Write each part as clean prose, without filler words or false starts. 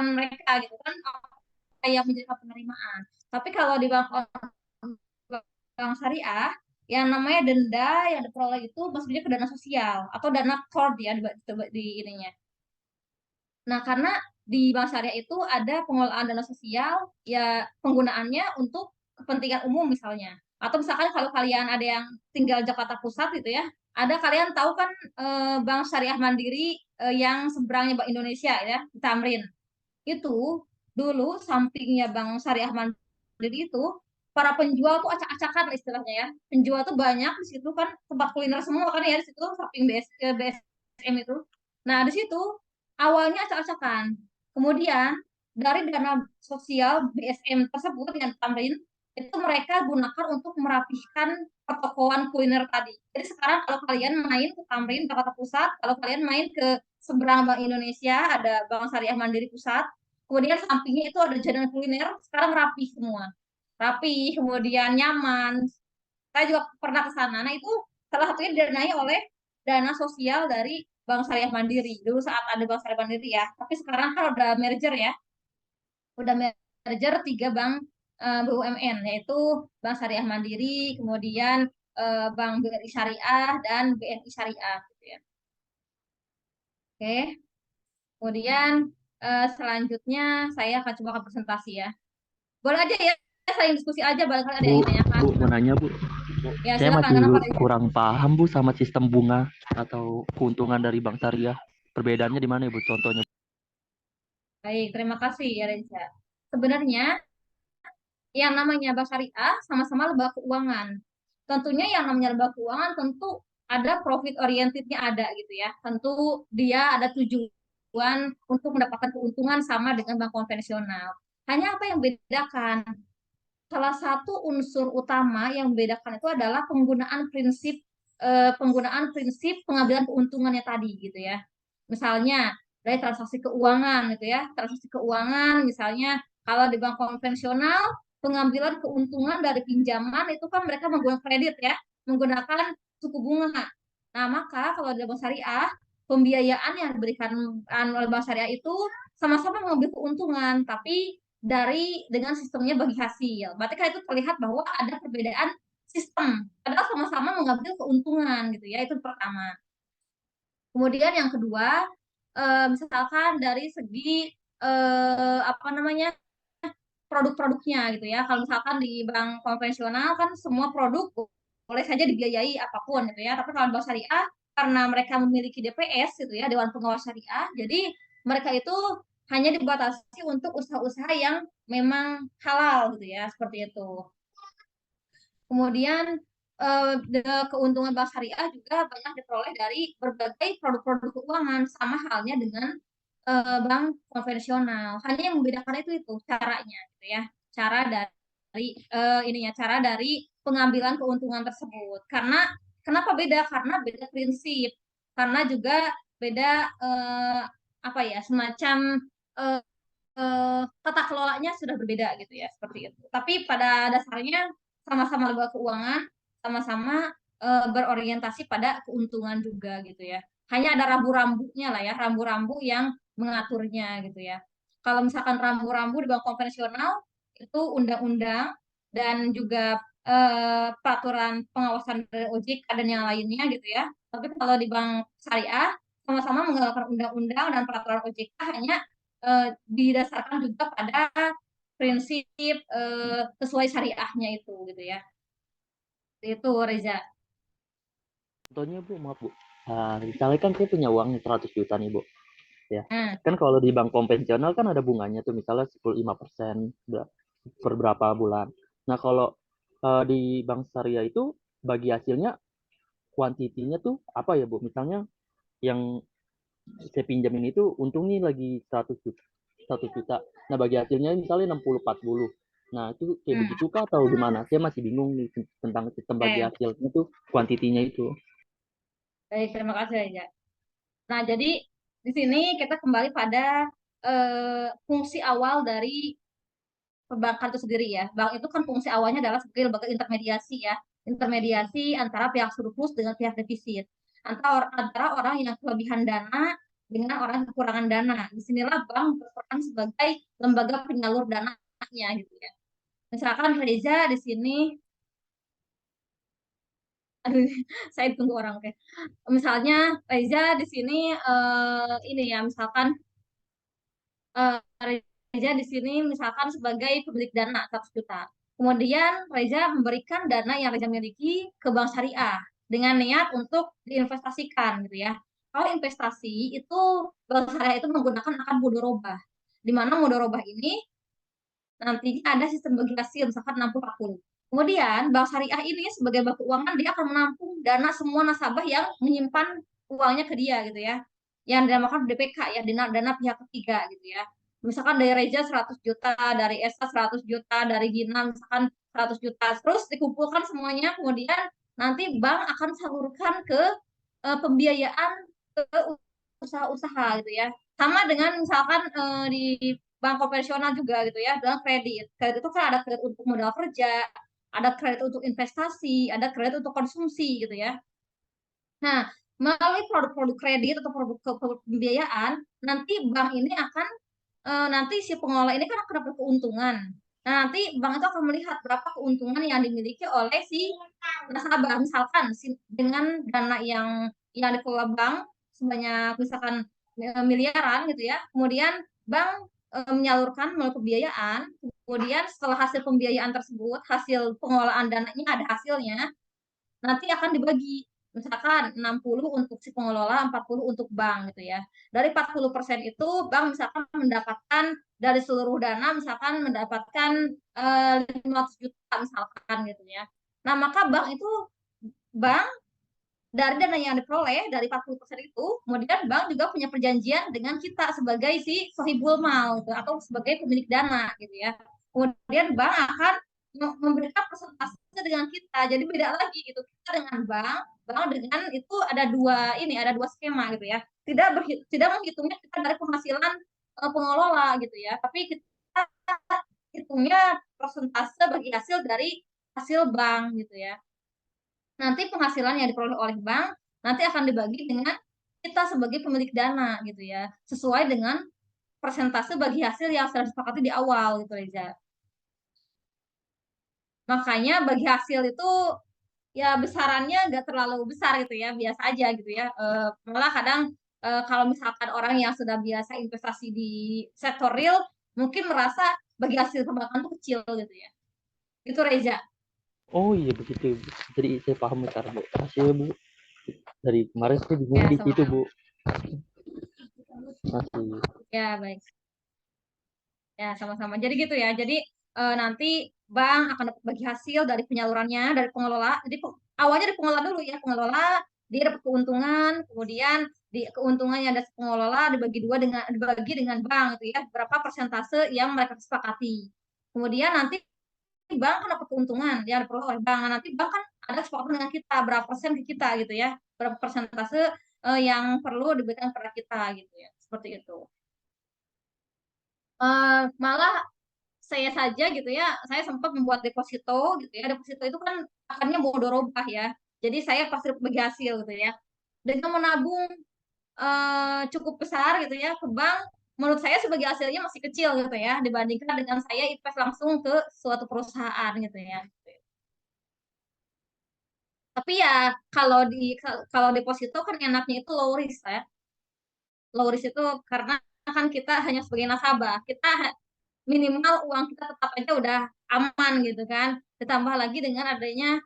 mereka gitu kan kayak menjadi penerimaan. Tapi kalau di bank syariah yang namanya denda yang diperoleh itu maksudnya ke dana sosial atau dana core ya di ininya. Nah, karena di bank syariah itu ada pengelolaan dana sosial, ya penggunaannya untuk kepentingan umum misalnya. Atau misalkan kalau kalian ada yang tinggal Jakarta Pusat gitu ya, ada kalian tahu kan Bank Syariah Mandiri yang seberangnya Bank Indonesia ya, di Tamrin. Itu dulu sampingnya Bank Syariah Mandiri itu para penjual tuh acak-acakan istilahnya ya. Penjual tuh banyak di situ kan tempat kuliner semua kan ya di situ samping BSM itu. Nah, di situ awalnya acak-acakan. Kemudian dari dana sosial BSM tersebut dengan Tamrin itu mereka gunakan untuk merapihkan pertokoan kuliner tadi. Jadi sekarang kalau kalian main ke Tamrin Jakarta Pusat, kalau kalian main ke seberang Bank Indonesia ada Bank Syariah Mandiri Pusat, kemudian sampingnya itu ada jajanan kuliner, sekarang rapi semua. Rapi, kemudian nyaman. Saya juga pernah ke sana. Nah, itu salah satunya didanai oleh dana sosial dari Bank Syariah Mandiri. Dulu saat ada Bank Syariah Mandiri ya. Tapi sekarang kan udah merger ya. Udah merger tiga bank BUMN, yaitu Bank Syariah Mandiri, kemudian Bank BRI Syariah, dan BNI Syariah. Gitu ya. Oke. Kemudian selanjutnya saya akan coba presentasi ya. Boleh aja ya, saling diskusi aja, barangkali ada Bu, yang ditanyakan. Bu, mau nanya Bu. Ya, Saya silakan. masih Kenapa, Reza? kurang paham Bu sama sistem bunga atau keuntungan dari bank syariah. Perbedaannya di mana ya Bu? Contohnya. Baik, terima kasih ya, Reza. Sebenarnya yang namanya bank syariah sama-sama lembaga keuangan. Tentunya yang namanya lembaga keuangan tentu ada profit orientednya ada gitu ya. Tentu dia ada tujuan untuk mendapatkan keuntungan sama dengan bank konvensional. Hanya apa yang membedakan? Salah satu unsur utama yang membedakan itu adalah penggunaan prinsip pengambilan keuntungannya tadi gitu ya. Misalnya dari transaksi keuangan gitu ya, transaksi keuangan misalnya kalau di bank konvensional pengambilan keuntungan dari pinjaman itu kan mereka menggunakan kredit ya, menggunakan suku bunga. Nah, maka kalau di bank syariah pembiayaan yang diberikan oleh bank syariah itu sama-sama mengambil keuntungan, tapi dengan sistemnya bagi hasil. Berarti kan itu terlihat bahwa ada perbedaan sistem, padahal sama-sama mengambil keuntungan gitu ya. Itu pertama. Kemudian yang kedua, misalkan dari segi apa namanya produk-produknya gitu ya. Kalau misalkan di bank konvensional kan semua produk boleh saja dibiayai apapun gitu ya. Tapi kalau bank syariah karena mereka memiliki DPS gitu ya, Dewan Pengawas Syariah, jadi mereka itu hanya dibatasi untuk usaha-usaha yang memang halal gitu ya, seperti itu. Kemudian keuntungan bank syariah juga banyak diperoleh dari berbagai produk-produk keuangan, sama halnya dengan bank konvensional. Hanya yang membedakan itu caranya, gitu ya. Cara dari cara dari pengambilan keuntungan tersebut. Karena kenapa beda? Karena beda prinsip. Karena juga beda apa ya, semacam eh, tata kelolanya sudah berbeda gitu ya, seperti itu. Tapi pada dasarnya sama-sama lembaga keuangan, sama-sama berorientasi pada keuntungan juga gitu ya. Hanya ada rambu-rambunya lah ya, rambu-rambu yang mengaturnya gitu ya. Kalau misalkan rambu-rambu di bank konvensional itu undang-undang dan juga peraturan pengawasan dari OJK dan yang lainnya gitu ya. Tapi kalau di bank syariah sama-sama menggunakan undang-undang dan peraturan OJK, hanya didasarkan juga pada prinsip sesuai syariahnya itu gitu ya. Itu Reza. Contohnya Bu, maaf Bu. Misalnya kan saya punya uang 100 juta nih Bu. Ya. Nah, Kan kalau di bank konvensional kan ada bunganya tuh misalnya 15% per berapa bulan. Nah, kalau di bank syariah itu bagi hasilnya kuantitinya tuh apa ya Bu? Misalnya yang saya pinjamin itu untungnya lagi 100 juta. 1 juta. Nah, bagi hasilnya misalnya 60-40. Nah, itu kayak hmm, begitu kah atau gimana? Saya masih bingung nih tentang sistem bagi oke. hasilnya tuh kuantitinya itu. Baik, terima kasih Reza. Nah, jadi di sini kita kembali pada fungsi awal dari perbankan itu sendiri ya. Bank itu kan fungsi awalnya adalah sebagai lembaga intermediasi ya. Intermediasi antara pihak surplus dengan pihak defisit. Antara orang yang kelebihan dana dengan orang yang kekurangan dana. Disinilah bank berperan sebagai lembaga penyalur dananya gitu ya. Misalkan Reza di sini, aduh, saya tunggu orang oke. Misalnya Reza di sini ini ya, misalkan Reza di sini misalkan sebagai pemilik dana 100 juta. Kemudian Reza memberikan dana yang Reza miliki ke bank syariah dengan niat untuk diinvestasikan gitu ya. Kalau investasi itu bank syariah itu menggunakan akad mudorobah. Di mana mudorobah ini nantinya ada sistem bagi hasil misalkan 60-40. Kemudian bank syariah ini sebagai bank keuangan dia akan menampung dana semua nasabah yang menyimpan uangnya ke dia gitu ya. Yang dinamakan DPK ya, dana pihak ketiga gitu ya. Misalkan dari Reja 100 juta, dari Esa 100 juta, dari Gina misalkan 100 juta. Terus dikumpulkan semuanya, kemudian nanti bank akan salurkan ke pembiayaan ke usaha-usaha gitu ya. Sama dengan misalkan di bank konvensional juga gitu ya, dalam kredit. Kredit itu kan ada kredit untuk modal kerja, ada kredit untuk investasi, ada kredit untuk konsumsi gitu ya. Nah, melalui produk-produk kredit atau produk pembiayaan, nanti bank ini akan nanti si pengelola ini kan akan dapat keuntungan. Nah, nanti bank itu akan melihat berapa keuntungan yang dimiliki oleh si nasabah. Misalkan dengan dana yang dikelola bank sebanyak misalkan miliaran gitu ya. Kemudian bank menyalurkan melalui pembiayaan. Kemudian setelah hasil pembiayaan tersebut, hasil pengelolaan dananya ada hasilnya, nanti akan dibagi. Misalkan 60 untuk si pengelola, 40 untuk bank gitu ya. Dari 40% itu bank misalkan mendapatkan dari seluruh dana misalkan mendapatkan 500 juta misalkan gitu ya. Nah, maka bank dari dana yang diperoleh dari 40% itu, kemudian bank juga punya perjanjian dengan kita sebagai si sohibul mal gitu, atau sebagai pemilik dana gitu ya. Kemudian bank akan memberikan persentase dengan kita. Jadi beda lagi gitu. Kita dengan bank dengan itu ada dua skema gitu ya. Tidak menghitungnya kita dari penghasilan pengelola gitu ya, tapi kita hitungnya persentase bagi hasil dari hasil bank gitu ya. Nanti penghasilan yang diperoleh oleh bank nanti akan dibagi dengan kita sebagai pemilik dana gitu ya, sesuai dengan persentase bagi hasil yang sudah disepakati di awal gitu Reza. Makanya bagi hasil itu ya besarannya nggak terlalu besar gitu ya, biasa aja gitu ya. Malah kadang kalau misalkan orang yang sudah biasa investasi di sektor real mungkin merasa bagi hasil perbankan itu kecil gitu ya. Itu Reza. Oh iya begitu. Jadi saya paham sekarang Bu. Makasih ya Bu. Dari kemarin saya bingung Ya di situ sama-sama. Bu. Masih. Ya baik. Ya, sama-sama. Jadi gitu ya. Jadi nanti bank akan dapat bagi hasil dari penyalurannya, dari pengelola. Jadi awalnya dari pengelola dulu ya, pengelola dia dapat keuntungan, kemudian di keuntungannya ada pengelola dibagi dengan bank gitu ya, berapa persentase yang mereka sepakati. Kemudian nanti bank kan dapat keuntungan yang diperoleh oleh bank. Nah, nanti bank kan ada kesepakatan dengan kita berapa persen ke kita gitu ya, berapa persentase yang perlu diberikan kepada kita gitu ya, seperti itu. Malah saya saja gitu ya, saya sempat membuat deposito gitu ya. Deposito itu kan akannya mudorobah ya. Jadi saya pasti bagi hasil gitu ya. Dengan menabung cukup besar gitu ya ke bank, menurut saya sebagai hasilnya masih kecil gitu ya dibandingkan dengan saya invest langsung ke suatu perusahaan gitu ya. Tapi ya kalau deposito kan enaknya itu low risk ya. Low risk itu karena kan kita hanya sebagai nasabah, kita minimal uang kita tetap aja udah aman gitu kan. Ditambah lagi dengan adanya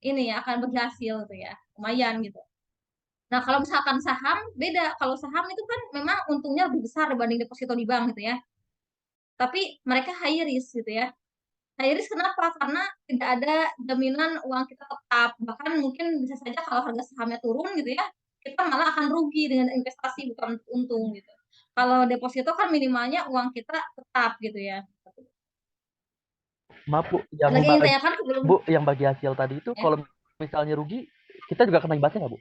ini ya akan berhasil tuh ya, lumayan gitu. Nah, kalau misalkan saham beda. Kalau saham itu kan memang untungnya lebih besar dibanding deposito di bank gitu ya. Tapi mereka high risk gitu ya. High risk kenapa? Karena tidak ada jaminan uang kita tetap. Bahkan mungkin bisa saja kalau harga sahamnya turun gitu ya, kita malah akan rugi dengan investasi bukan untung gitu. Kalau deposito kan minimalnya uang kita tetap gitu ya. Maaf Bu, Ada lagi yang ditanyakan sebelum yang bagi hasil tadi itu ya? kalau misalnya rugi, kita juga kena imbasnya nggak Bu?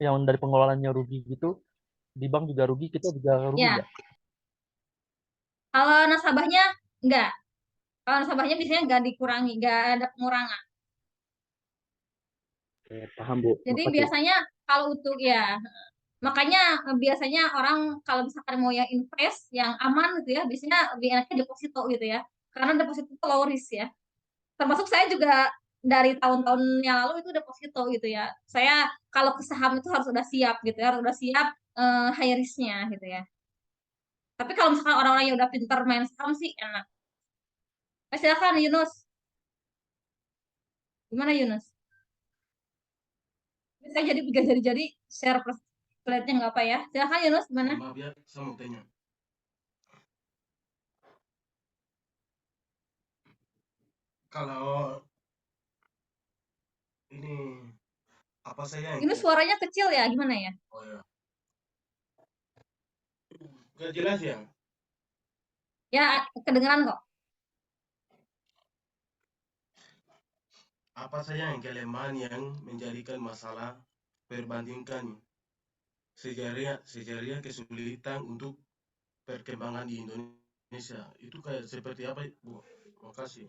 Yang dari pengelolaannya rugi gitu, di bank juga rugi, kita juga rugi Ya, nggak? kalau nasabahnya enggak. Kalau nasabahnya biasanya enggak dikurangi, enggak ada pengurangan. Oke, paham Bu, Jadi makasih. biasanya kalau untuk ya, Makanya biasanya orang kalau misalkan mau yang invest, yang aman gitu ya, biasanya lebih enaknya deposito gitu ya. Karena deposito itu low risk ya. Termasuk saya juga dari tahun-tahun yang lalu itu deposito gitu ya. Saya kalau ke saham itu harus udah siap gitu ya, harus udah siap high risk-nya gitu ya. Tapi kalau misalkan orang-orang yang udah pintar main saham sih enak. Silakan Yunus. Gimana Yunus? Saya jadi share slide-nya nggak apa ya. Silakan Yunus, gimana? Maaf ya, saya mau tanya. Kalau ini apa saja yang Yunus suaranya kecil ya, gimana ya? oh ya, nggak jelas ya. Ya, kedengeran kok. Apa saja yang kelemahan yang menjadikan masalah perbandingkan sejarah kesulitan untuk perkembangan di Indonesia. Itu kayak seperti apa, Bu? Makasih.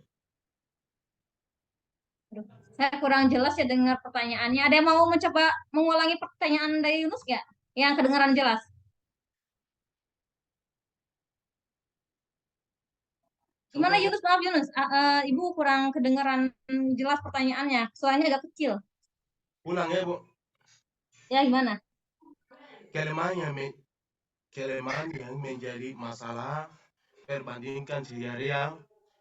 Aduh, saya kurang jelas ya dengar pertanyaannya. Ada yang mau mencoba mengulangi pertanyaan dari Yunus nggak? Yang kedengaran jelas. Gimana Contohnya, Yunus? Maaf Yunus. Ibu kurang kedengaran jelas pertanyaannya. Suaranya agak kecil. ulang ya, Bu. Ya, gimana? Kelemahan yang, kelemahan yang menjadi masalah perbandingkan sejarah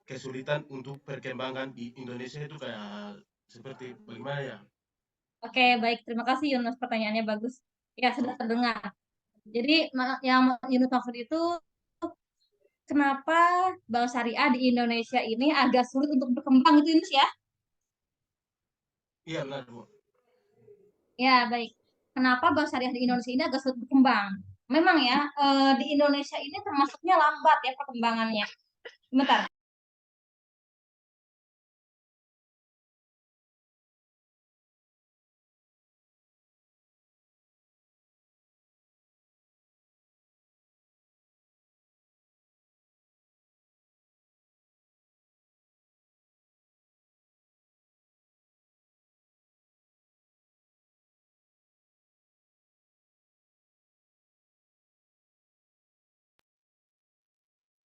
kesulitan untuk perkembangan di Indonesia itu kayak seperti bagaimana ya? Oke, baik. Terima kasih Yunus. Pertanyaannya bagus. Ya, sudah Oh, terdengar. Jadi, yang Yunus maksud itu, kenapa bank syariah di Indonesia ini agak sulit untuk berkembang itu Yunus ya? iya benar, Bu. Ya, baik. Kenapa bank syariah di Indonesia ini agak sulit berkembang? Memang ya, di Indonesia ini termasuknya lambat ya perkembangannya. Sebentar.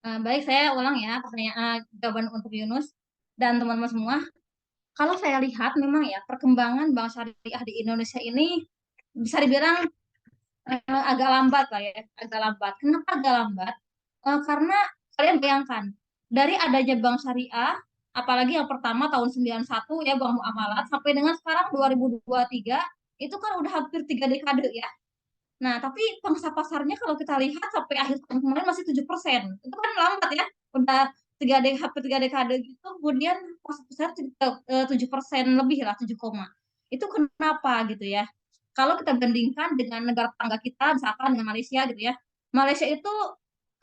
Baik, saya ulang ya pertanyaan jawaban untuk Yunus dan teman-teman semua. Kalau saya lihat memang ya perkembangan bank syariah di Indonesia ini bisa dibilang agak lambat lah ya, agak lambat. Kenapa agak lambat? Karena kalian bayangkan dari adanya bank syariah, apalagi yang pertama tahun 91 ya Bank Muamalat sampai dengan sekarang 2023 itu kan udah hampir 3 dekade ya. Nah, tapi pangsa pasarnya kalau kita lihat sampai akhir tahun kemarin masih 7%. Itu kan lambat ya. Udah hampir 3 dekade gitu, kemudian pangsa pasar 7% lebih lah, 7, itu kenapa gitu ya? Kalau kita bandingkan dengan negara tetangga kita, misalkan dengan Malaysia gitu ya, Malaysia itu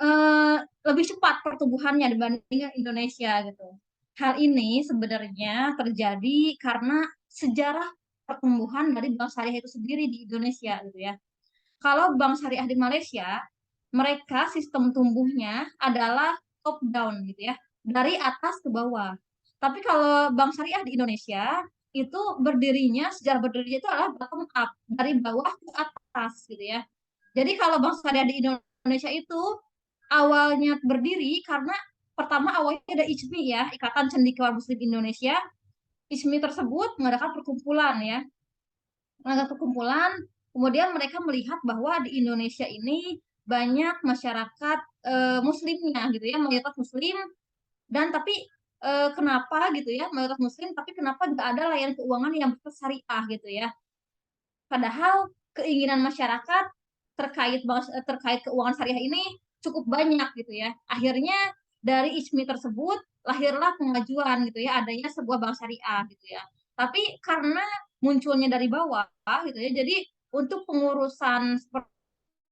eh, lebih cepat pertumbuhannya dibandingkan Indonesia gitu. Hal ini sebenarnya terjadi karena sejarah pertumbuhan dari bank syariah itu sendiri di Indonesia gitu ya. Kalau bank syariah di Malaysia, mereka sistem tumbuhnya adalah top down gitu ya, dari atas ke bawah. Tapi kalau bank syariah di Indonesia itu sejarah berdirinya itu adalah bottom up, dari bawah ke atas gitu ya. Jadi kalau bank syariah di Indonesia itu awalnya berdiri karena pertama awalnya ada ICMI ya, Ikatan Cendekiawan Muslim Indonesia. ICMI tersebut mengadakan perkumpulan ya, perkumpulan, kemudian mereka melihat bahwa di Indonesia ini banyak masyarakat muslimnya gitu ya, mayoritas muslim dan tapi kenapa gitu ya, mayoritas muslim tapi kenapa nggak ada layanan keuangan yang bersyariah gitu ya. Padahal keinginan masyarakat terkait keuangan syariah ini cukup banyak gitu ya. Akhirnya dari ISMI tersebut lahirlah pengajuan gitu ya, adanya sebuah bank syariah gitu ya. Tapi karena munculnya dari bawah gitu ya, jadi untuk pengurusan seperti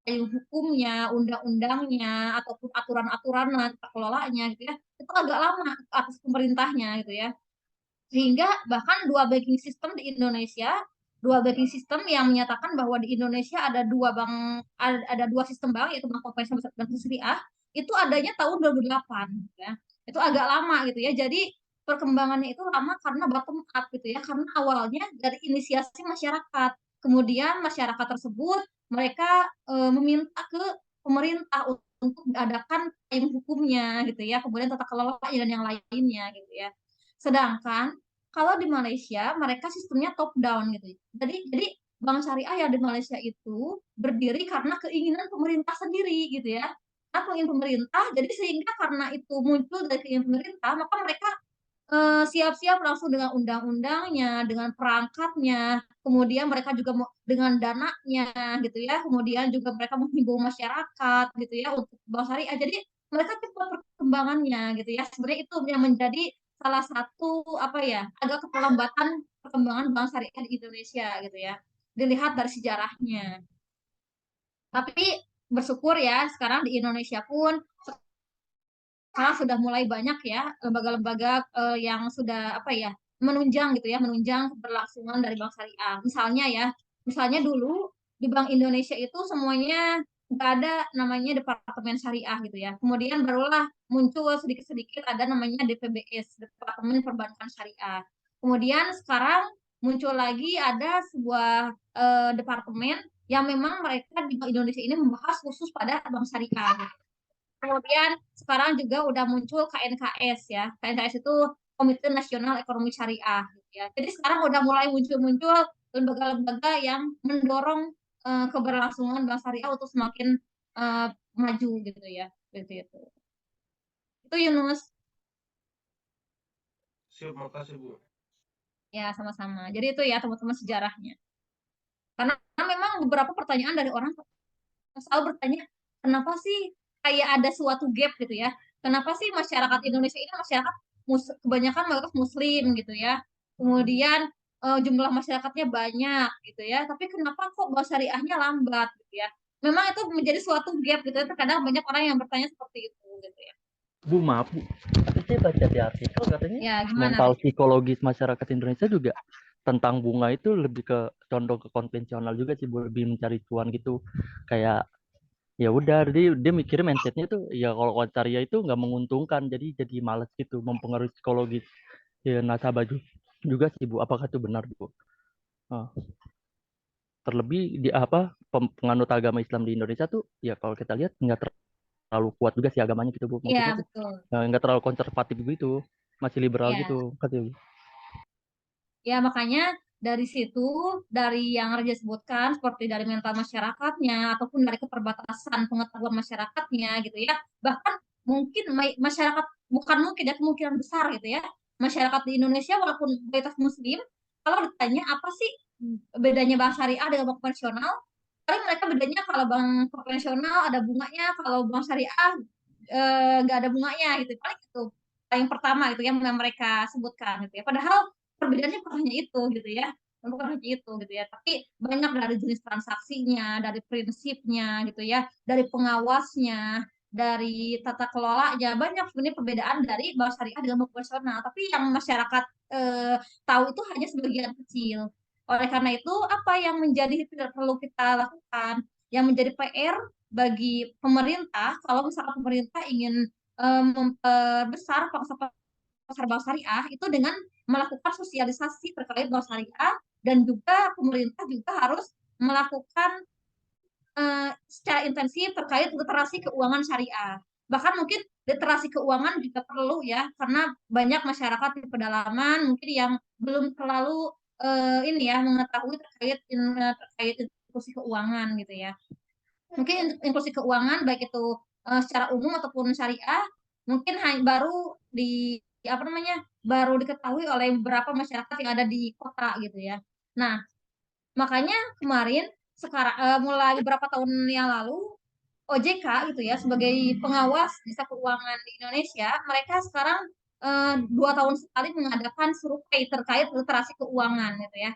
hukumnya, undang-undangnya, ataupun aturan-aturan tata kelolanya gitu ya, itu agak lama atas pemerintahnya gitu ya. Sehingga bahkan dua banking system yang menyatakan bahwa di Indonesia ada dua sistem bank yaitu bank konvensional dan bank syariah itu adanya tahun 2008 ya. Itu agak lama gitu ya. Jadi perkembangannya itu lama karena bottom up gitu ya. Karena awalnya dari inisiasi masyarakat. Kemudian masyarakat tersebut mereka meminta ke pemerintah untuk diadakan payung hukumnya gitu ya, kemudian tata kelolanya dan yang lainnya gitu ya. Sedangkan kalau di Malaysia mereka sistemnya top down gitu. Jadi bank syariah yang di Malaysia itu berdiri karena keinginan pemerintah sendiri gitu ya. Karena keinginan pemerintah, jadi sehingga karena itu muncul dari keinginan pemerintah, maka mereka siap-siap langsung dengan undang-undangnya, dengan perangkatnya, kemudian mereka juga dengan dananya gitu ya, kemudian juga mereka menghimbau masyarakat gitu ya untuk bank syariah. Jadi mereka cepat perkembangannya gitu ya. Sebenarnya itu yang menjadi salah satu apa ya, agak keterlambatan perkembangan bank syariah di Indonesia gitu ya. Dilihat dari sejarahnya. Tapi bersyukur ya sekarang di Indonesia pun sekarang sudah mulai banyak ya lembaga-lembaga yang sudah apa ya menunjang gitu ya, menunjang keberlangsungan dari bank syariah. Misalnya ya, misalnya dulu di Bank Indonesia itu semuanya nggak ada namanya departemen syariah gitu ya. Kemudian barulah muncul sedikit-sedikit ada namanya DPBS, Departemen Perbankan Syariah. Kemudian sekarang muncul lagi ada sebuah departemen yang memang mereka di Bank Indonesia ini membahas khusus pada bank syariah. Kemudian sekarang juga udah muncul KNKS ya. KNKS itu Komite Nasional Ekonomi Syariah gitu ya. Jadi sekarang udah mulai muncul-muncul lembaga-lembaga yang mendorong keberlangsungan bank syariah untuk semakin maju gitu ya. Gitu itu. Itu Yunus. Siap, makasih Bu. Ya, sama-sama. Jadi itu ya teman-teman sejarahnya. Karena memang beberapa pertanyaan dari orang selalu bertanya, kenapa sih kayak ada suatu gap gitu ya? Kenapa sih masyarakat Indonesia ini masyarakat kebanyakan mayoritas Muslim gitu ya? Kemudian jumlah masyarakatnya banyak gitu ya, tapi kenapa kok bahasa syariahnya lambat gitu ya? Memang itu menjadi suatu gap gitu ya. Terkadang banyak orang yang bertanya seperti itu gitu ya. Bu, maaf Bu, tapi saya baca di artikel katanya Ya, gimana mental Reza? psikologis masyarakat Indonesia juga tentang bunga itu lebih ke condong ke konvensional juga sih Bu, lebih mencari cuan gitu. Kayak ya udah, dia mikirnya mindsetnya tuh ya kalau koncaria itu nggak menguntungkan, jadi males gitu, mempengaruhi psikologis ya nasabah juga sih Bu. Apakah itu benar Bu? Ah, terlebih di apa penganut agama Islam di Indonesia tuh ya kalau kita lihat nggak terlalu kuat juga sih agamanya gitu Bu, Iya, maksudnya tuh betul. nggak terlalu konservatif gitu, masih liberal gitu Ya. kan Bu. Ya, makanya dari situ, dari yang Raja sebutkan, seperti dari mental masyarakatnya, ataupun dari keterbatasan pengetahuan masyarakatnya, gitu ya. Bahkan mungkin masyarakat, bukan mungkin ya, kemungkinan besar gitu ya, masyarakat di Indonesia walaupun mayoritas muslim, kalau ditanya apa sih bedanya bank syariah dengan bank konvensional, paling mereka bedanya kalau bank konvensional ada bunganya, kalau bank syariah nggak ada bunganya gitu. Paling itu yang pertama itu yang mereka sebutkan gitu ya. Padahal perbedaannya bukan hanya itu gitu ya, bukan hanya itu gitu ya, tapi banyak dari jenis transaksinya, dari prinsipnya gitu ya, dari pengawasnya, dari tata kelolanya, banyak sebenarnya perbedaan dari bank syariah dengan bank konvensional, tapi yang masyarakat tahu itu hanya sebagian kecil. Oleh karena itu, apa yang menjadi tidak perlu kita lakukan, yang menjadi PR bagi pemerintah, kalau misalkan pemerintah ingin memperbesar pasar bank syariah itu dengan melakukan sosialisasi terkait bank syariah, dan juga pemerintah juga harus melakukan secara intensif terkait literasi keuangan syariah. Bahkan mungkin literasi keuangan juga perlu ya, karena banyak masyarakat di pedalaman mungkin yang belum terlalu ini ya mengetahui terkait inklusi keuangan gitu ya. Mungkin inklusi keuangan baik itu secara umum ataupun syariah mungkin baru apa namanya baru diketahui oleh beberapa masyarakat yang ada di kota gitu ya. Nah, makanya kemarin sekarang mulai beberapa tahun yang lalu OJK gitu ya sebagai pengawas jasa keuangan di Indonesia, mereka sekarang 2 tahun sekali mengadakan survei terkait literasi keuangan gitu ya.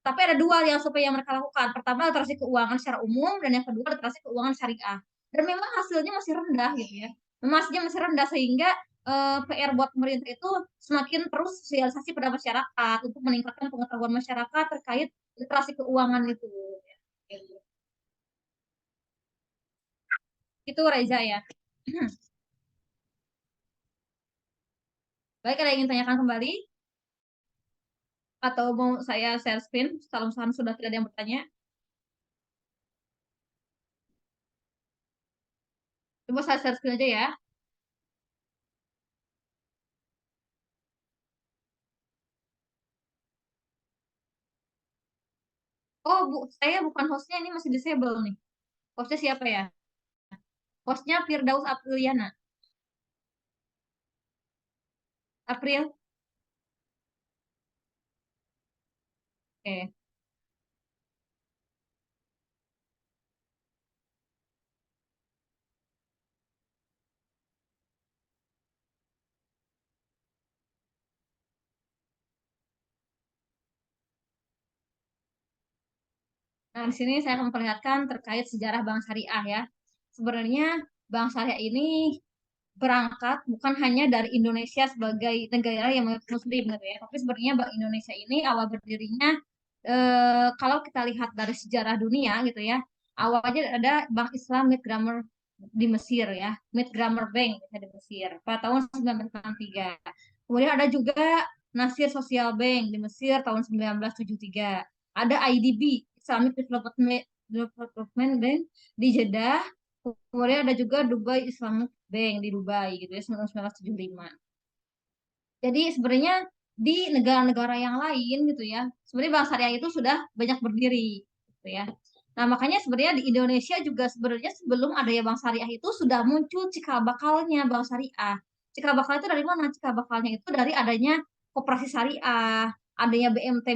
Tapi ada dua yang survei yang mereka lakukan. Pertama literasi keuangan secara umum, dan yang kedua literasi keuangan syariah. Dan memang hasilnya masih rendah gitu ya. Memang hasilnya masih rendah sehingga PR buat pemerintah itu semakin terus sosialisasi pada masyarakat untuk meningkatkan pengetahuan masyarakat terkait literasi keuangan itu. Itu Reza ya. Baik, ada yang ingin tanyakan kembali? Atau mau saya share screen kalau misalkan sudah tidak ada yang bertanya? Coba saya share screen aja ya. Oh, Bu, saya bukan hostnya, ini masih disable nih. Hostnya siapa ya? Hostnya Firdaus Apriliana. April. Oke. Nah, di sini saya akan memperlihatkan terkait sejarah Bank Syariah ya. Sebenarnya Bank Syariah ini berangkat bukan hanya dari Indonesia sebagai negara yang muslim gitu ya, tapi sebenarnya Bank Indonesia ini awal berdirinya kalau kita lihat dari sejarah dunia gitu ya, awalnya ada Bank Islam Mid Grammar di Mesir ya, Mid Grammar Bank di Mesir pada tahun 1963. Kemudian ada juga Nasir Social Bank di Mesir tahun 1973. Ada IDB Islamic Development Bank di Jeddah. Kemudian ada juga Dubai Islamic Bank di Dubai gitu ya 1975. Jadi sebenarnya di negara-negara yang lain gitu ya, sebenarnya Bank Syariah itu sudah banyak berdiri gitu ya. Nah, makanya sebenarnya di Indonesia juga sebenarnya sebelum adanya Bank Syariah itu sudah muncul cikal bakalnya Bank Syariah. Cikal bakal itu dari mana? Cikal bakalnya itu dari adanya koperasi syariah, adanya BMT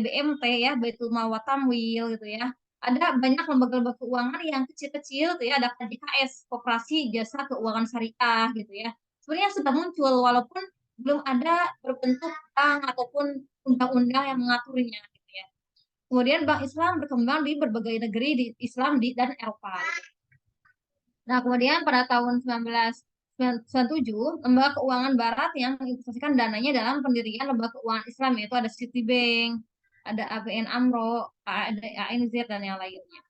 ya, Baitul Mal wa Tamwil gitu ya. Ada banyak lembaga-lembaga keuangan yang kecil-kecil tuh ya, ada KJKS, Koperasi Jasa Keuangan Syariah gitu ya. Sebenarnya sudah muncul walaupun belum ada berbentuk bank ataupun undang-undang yang mengaturnya gitu ya. Kemudian Bank Islam berkembang di berbagai negeri di Islam dan Eropa. Nah, kemudian pada tahun 1997, lembaga keuangan barat yang menginvestasikan dananya dalam pendirian lembaga keuangan Islam yaitu ada Citibank, ada ABN AMRO, ada ANZ dan yang lainnya.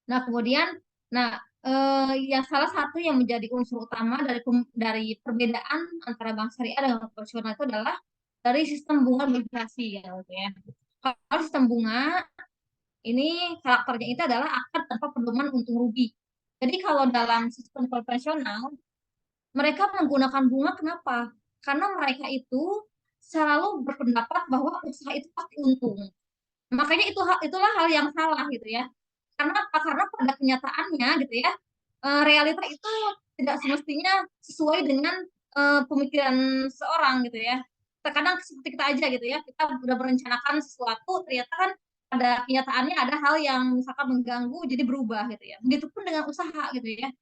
Nah, kemudian nah yang salah satu yang menjadi unsur utama dari perbedaan antara bank syariah dengan konvensional itu adalah dari sistem bunga berinflasi ya, gitu ya. Kalau sistem bunga ini karakternya itu adalah akad tanpa pedoman untung rugi. Jadi kalau dalam sistem konvensional mereka menggunakan bunga kenapa? Karena mereka itu selalu berpendapat bahwa usaha itu pasti untung. Makanya itulah hal yang salah gitu ya. Karena apa? Karena pada kenyataannya gitu ya, realita itu tidak semestinya sesuai dengan pemikiran seorang gitu ya. Terkadang seperti kita aja gitu ya, kita sudah merencanakan sesuatu, ternyata kan pada kenyataannya ada hal yang misalkan mengganggu jadi berubah gitu ya. Begitupun dengan usaha gitu ya.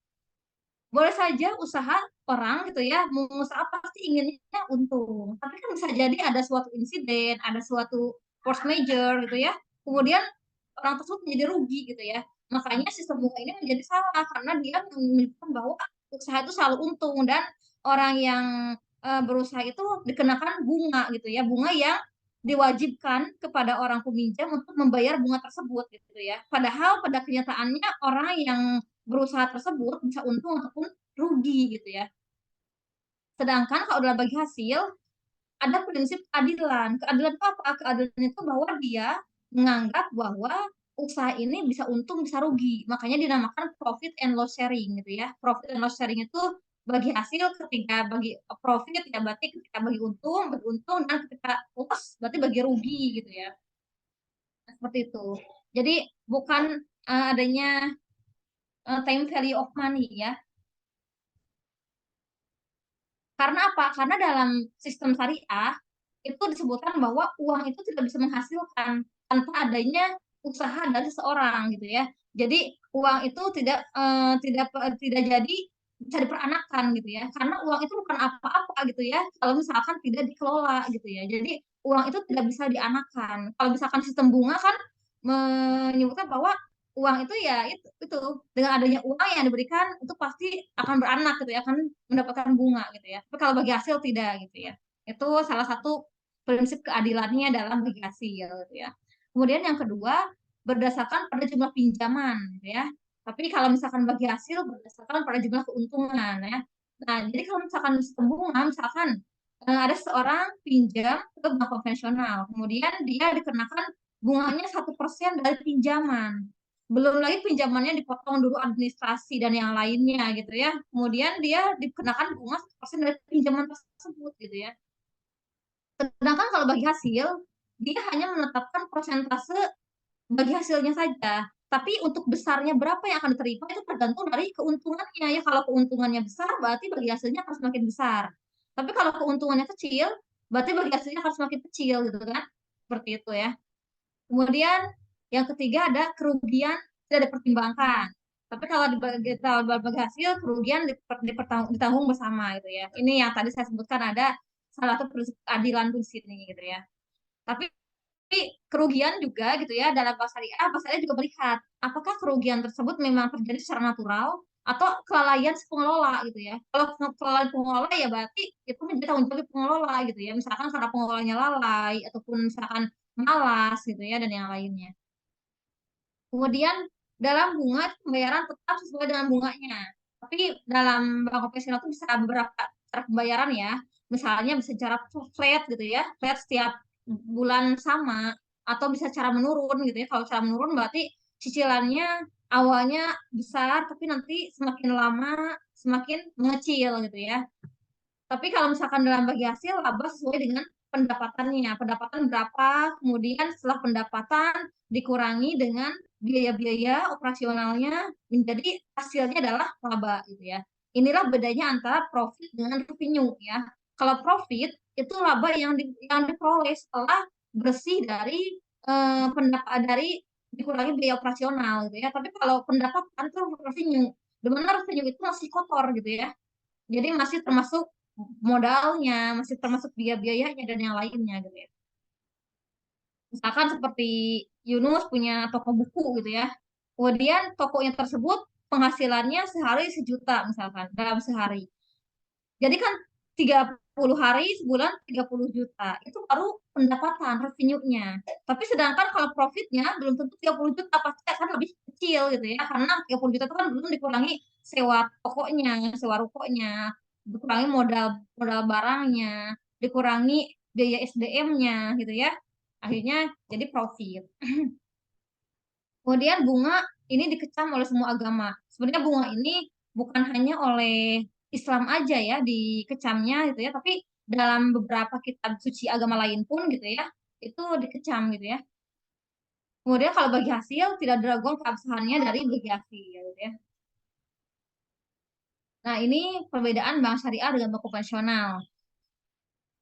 Boleh saja usaha orang gitu ya, mau usaha pasti inginnya untung. Tapi kan bisa jadi ada suatu insiden, ada suatu force major gitu ya. Kemudian orang tersebut menjadi rugi gitu ya. Makanya sistem bunga ini menjadi salah karena dia menyebutkan bahwa usaha itu selalu untung dan orang yang berusaha itu dikenakan bunga gitu ya, bunga yang diwajibkan kepada orang peminjam untuk membayar bunga tersebut gitu ya. Padahal pada kenyataannya orang yang berusaha tersebut bisa untung ataupun rugi gitu ya. Sedangkan kalau dalam bagi hasil ada prinsip keadilan. Keadilan itu apa? Keadilan itu bahwa dia menganggap bahwa usaha ini bisa untung bisa rugi. Makanya dinamakan profit and loss sharing gitu ya. Profit and loss sharing itu bagi hasil, ketika bagi profit ya berarti ketika bagi untung dan ketika loss berarti bagi rugi gitu ya. Seperti itu. Jadi bukan adanya time value of money ya. Karena apa? Karena dalam sistem syariah itu disebutkan bahwa uang itu tidak bisa menghasilkan tanpa adanya usaha dari seseorang gitu ya. Jadi uang itu tidak jadi bisa diperanakan gitu ya. Karena uang itu bukan apa-apa gitu ya. Kalau misalkan tidak dikelola gitu ya. Jadi uang itu tidak bisa dianakan. Kalau misalkan sistem bunga kan menyebutkan bahwa uang itu ya itu dengan adanya uang yang diberikan itu pasti akan beranak gitu ya, akan mendapatkan bunga gitu ya. Tapi kalau bagi hasil tidak gitu ya. Itu salah satu prinsip keadilannya dalam bagi hasil gitu ya. Kemudian yang kedua berdasarkan pada jumlah pinjaman gitu ya. Tapi kalau misalkan bagi hasil berdasarkan pada jumlah keuntungan ya. Nah, jadi kalau misalkan sistem bunga misalkan ada seorang pinjam ke bank konvensional, kemudian dia dikenakan bunganya 1% dari pinjaman. Belum lagi pinjamannya dipotong dulu administrasi dan yang lainnya gitu ya. Kemudian dia dikenakan bunga 1% dari pinjaman tersebut gitu ya. Sedangkan kalau bagi hasil, dia hanya menetapkan persentase bagi hasilnya saja. Tapi untuk besarnya berapa yang akan diterima itu tergantung dari keuntungannya ya. Kalau keuntungannya besar, berarti bagi hasilnya akan semakin besar. Tapi kalau keuntungannya kecil, berarti bagi hasilnya akan semakin kecil gitu kan. Seperti itu ya. Kemudian yang ketiga ada kerugian tidak dipertimbangkan. Tapi kalau dibagi hasil, kerugian ditanggung bersama gitu ya. Ini yang tadi saya sebutkan ada salah satu prinsip keadilan di sini gitu ya. Tapi kerugian juga gitu ya dalam bank syariah juga melihat apakah kerugian tersebut memang terjadi secara natural atau kelalaian si pengelola gitu ya. Kalau kelalaian pengelola ya berarti itu menjadi tanggung jawab pengelola gitu ya. Misalkan karena pengelolanya lalai ataupun misalkan malas gitu ya dan yang lainnya. Kemudian dalam bunga pembayaran tetap sesuai dengan bunganya. Tapi dalam bank konvensional itu bisa beberapa cara pembayaran ya. Misalnya bisa cara flat gitu ya, flat setiap bulan sama atau bisa cara menurun gitu ya. Kalau cara menurun berarti cicilannya awalnya besar tapi nanti semakin lama semakin mengecil gitu ya. Tapi kalau misalkan dalam bagi hasil, laba sesuai dengan pendapatannya. Pendapatan berapa, kemudian setelah pendapatan dikurangi dengan biaya-biaya operasionalnya, menjadi hasilnya adalah laba gitu ya. Inilah bedanya antara profit dengan revenue ya. Kalau profit itu laba yang diperoleh setelah bersih dari dari dikurangi biaya operasional gitu ya. Tapi kalau pendapatan itu revenue, di mana revenue itu masih kotor gitu ya. Jadi masih termasuk modalnya, masih termasuk biaya-biayanya dan yang lainnya gitu ya. Misalkan seperti Yunus punya toko buku gitu ya. Kemudian tokonya tersebut penghasilannya sehari 1 juta misalkan dalam sehari. Jadi kan 30 hari sebulan 30 juta. Itu baru pendapatan revenue-nya. Tapi sedangkan kalau profitnya belum tentu 30 juta pasti akan lebih kecil gitu ya. Karena 30 juta itu kan belum dikurangi sewa tokonya, sewa rukonya, dikurangi modal modal barangnya, dikurangi biaya SDM-nya gitu ya. Akhirnya jadi profit. Kemudian bunga ini dikecam oleh semua agama. Sebenarnya bunga ini bukan hanya oleh Islam aja ya dikecamnya gitu ya, tapi dalam beberapa kitab suci agama lain pun gitu ya, itu dikecam gitu ya. Kemudian kalau bagi hasil tidak diragukan keabsahannya dari bagi hasil gitu ya. Nah, ini perbedaan bank syariah dengan bank konvensional.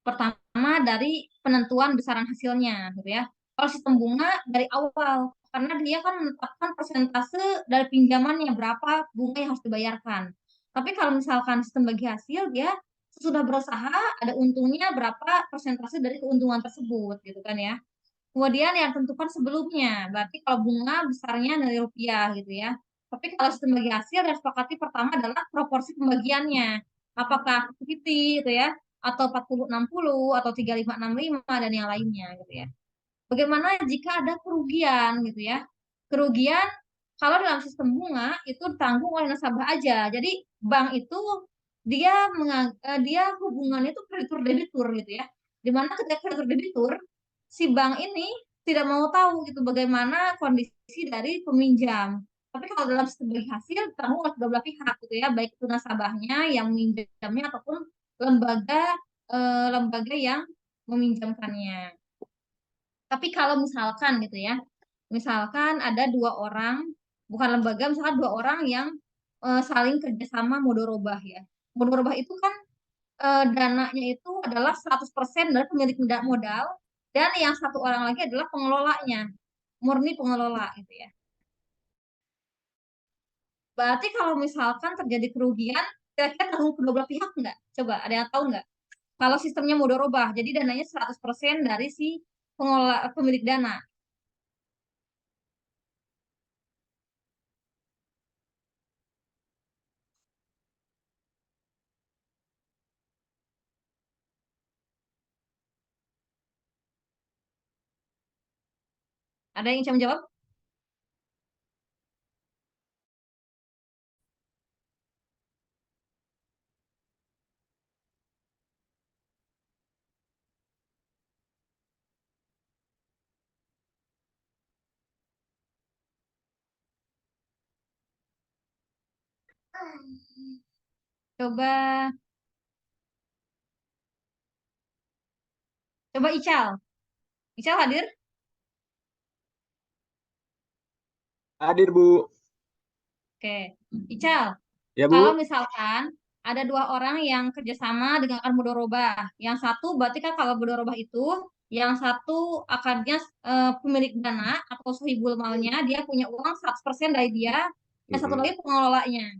Pertama dari penentuan besaran hasilnya gitu ya. Kalau sistem bunga dari awal karena dia kan menetapkan persentase dari pinjamannya berapa bunga yang harus dibayarkan. Tapi kalau misalkan sistem bagi hasil dia sudah berusaha ada untungnya berapa persentase dari keuntungan tersebut gitu kan ya. Kemudian yang tentukan sebelumnya, berarti kalau bunga besarnya dari rupiah gitu ya. Tapi kalau sistem bagi hasil yang sepakati pertama adalah proporsi pembagiannya. Apakah 50 gitu ya, atau 40-60, atau 35-65, dan yang lainnya gitu ya. Bagaimana jika ada kerugian gitu ya? Kerugian kalau dalam sistem bunga itu ditanggung oleh nasabah aja. Jadi bank itu dia hubungannya itu kreditur debitur gitu ya. Di mana ketika kreditur debitur si bank ini tidak mau tahu gitu bagaimana kondisi dari peminjam. Tapi kalau dalam sistem bagi hasil ditanggung oleh kedua belah pihak gitu ya, baik itu nasabahnya yang meminjamnya ataupun lembaga lembaga yang meminjamkannya. Tapi kalau misalkan gitu ya, misalkan ada dua orang, bukan lembaga, misalkan dua orang yang saling kerjasama mudorobah ya. Mudorobah itu kan dananya itu adalah 100% dari pemilik modal, dan yang satu orang lagi adalah pengelolanya, murni pengelola gitu ya. Berarti kalau misalkan terjadi kerugian, kira-kira tanggung kedua belah pihak nggak? Coba, ada yang tahu nggak? Kalau sistemnya mudorobah, jadi dananya 100% dari si pengelola pemilik dana. Ada yang bisa menjawab? Coba, coba Ical. Ical hadir? Hadir, Bu. Oke. Ical, Ya, kalau Bu. misalkan ada dua orang yang kerjasama dengan akan mudharabah, yang satu berarti kan kalau mudharabah itu, yang satu akadnya pemilik dana atau sohibul malnya, dia punya uang 100% dari dia, yang satu lagi pengelolanya.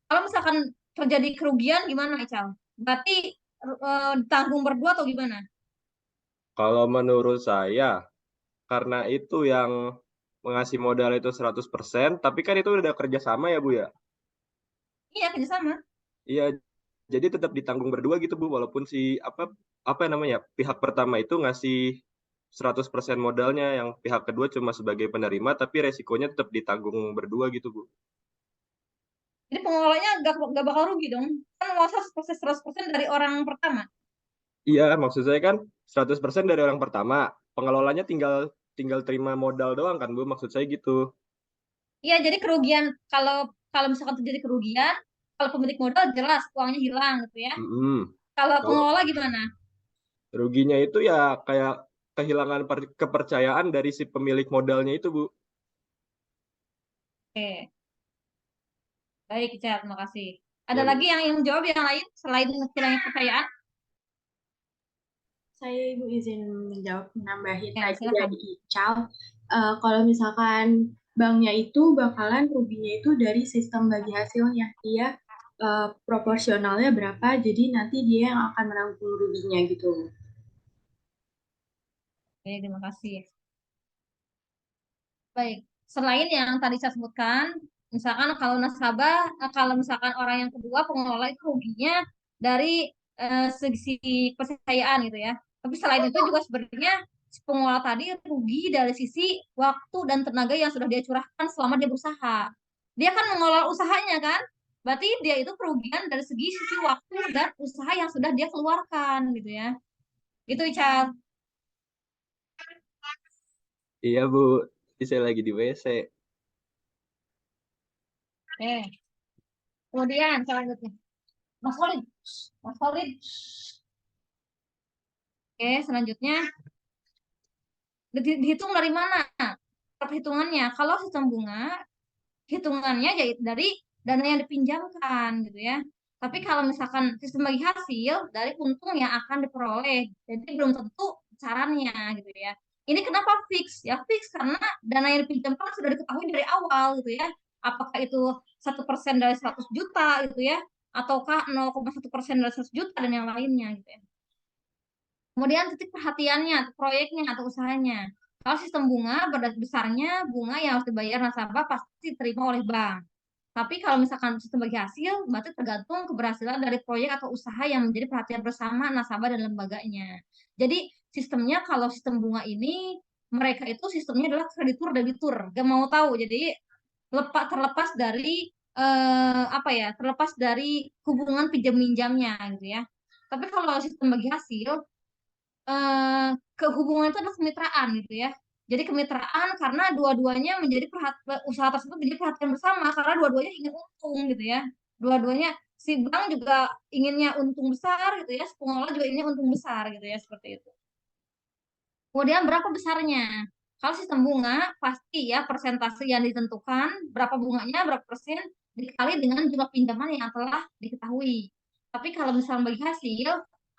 Kalau misalkan terjadi kerugian gimana, Ical? Berarti ditanggung berdua atau gimana? Kalau menurut saya, karena itu yang mengasih modal itu 100%, tapi kan itu udah kerjasama ya, Bu ya? Iya, kerjasama. Iya, jadi tetap ditanggung berdua gitu, Bu, walaupun si apa namanya, pihak pertama itu ngasih 100% modalnya, yang pihak kedua cuma sebagai penerima, tapi resikonya tetap ditanggung berdua gitu, Bu. Jadi pengelolanya gak bakal rugi dong. Kan masa 100% dari orang pertama. Iya, maksud saya kan 100% dari orang pertama, pengelolanya tinggal tinggal terima modal doang kan, Bu, maksud saya gitu. Iya, jadi kerugian kalau kalau misalkan terjadi kerugian, kalau pemilik modal jelas uangnya hilang gitu ya. Mhm. Kalau Kalau pengelola gimana? ruginya itu ya kayak kehilangan kepercayaan dari si pemilik modalnya itu, Bu. Oke, baik Ica, terima kasih. Ada Ya, lagi Bu. yang jawab yang lain selain hilangnya kepercayaan? Saya Ibu izin menjawab menambahin Ya, tadi silakan. dari Ical. Kalau misalkan banknya itu bakalan ruginya itu dari sistem bagi hasilnya. Dia proporsionalnya berapa, jadi nanti dia yang akan menanggung ruginya gitu. Oke, terima kasih. Baik, selain yang tadi saya sebutkan, misalkan kalau nasabah, kalau misalkan orang yang kedua pengelola itu ruginya dari segi kepercayaan gitu ya. Tapi selain itu juga sebenarnya si pengelola tadi rugi dari sisi waktu dan tenaga yang sudah dia curahkan selama dia berusaha. Dia kan mengelola usahanya kan, berarti dia itu kerugian dari sisi waktu dan usaha yang sudah dia keluarkan gitu ya. Gitu Ica. Iya, Bu. Ini saya lagi di WC. Oke. Kemudian selanjutnya, Mas Khalid. Mas Khalid. Oke, selanjutnya dihitung dari mana perhitungannya? Kalau sistem bunga, hitungannya yaitu dari dana yang dipinjamkan gitu ya. Tapi kalau misalkan sistem bagi hasil dari untung yang akan diperoleh, jadi belum tentu caranya gitu ya. Ini kenapa fix? Ya fix karena dana yang dipinjamkan sudah diketahui dari awal gitu ya. Apakah itu 1% dari 100 juta gitu ya, ataukah 0,1% dari 100 juta dan yang lainnya gitu ya. Kemudian titik perhatiannya, proyeknya atau usahanya. Kalau sistem bunga, pada besarnya bunga yang harus dibayar nasabah pasti diterima oleh bank. Tapi kalau misalkan sistem bagi hasil, berarti tergantung keberhasilan dari proyek atau usaha yang menjadi perhatian bersama nasabah dan lembaganya. Jadi sistemnya kalau sistem bunga ini, mereka itu sistemnya adalah kreditur debitur. Gak mau tahu. Jadi terlepas dari apa ya, terlepas dari hubungan pinjam minjamnya gitu ya. Tapi kalau sistem bagi hasil, kehubungan itu adalah kemitraan gitu ya. Jadi kemitraan karena dua-duanya menjadi usaha tersebut menjadi perhatian bersama karena dua-duanya ingin untung gitu ya. Dua-duanya si bank juga inginnya untung besar gitu ya, si pengelola juga inginnya untung besar gitu ya seperti itu. Kemudian berapa besarnya? Kalau sistem bunga pasti ya persentase yang ditentukan berapa bunganya berapa persen dikali dengan jumlah pinjaman yang telah diketahui. Tapi kalau misalnya bagi hasil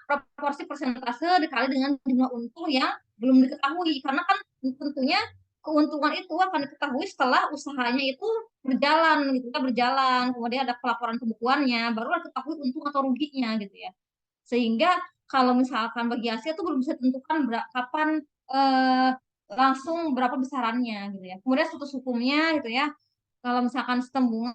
proporsi persentase dikali dengan jumlah untung yang belum diketahui karena kan tentunya keuntungan itu akan diketahui setelah usahanya itu berjalan gitu ya berjalan kemudian ada pelaporan pembukuannya baru diketahui untung atau ruginya gitu ya sehingga kalau misalkan bagi hasil itu belum bisa ditentukan kapan eh, langsung berapa besarannya gitu ya kemudian status hukumnya gitu ya kalau misalkan sistem bunga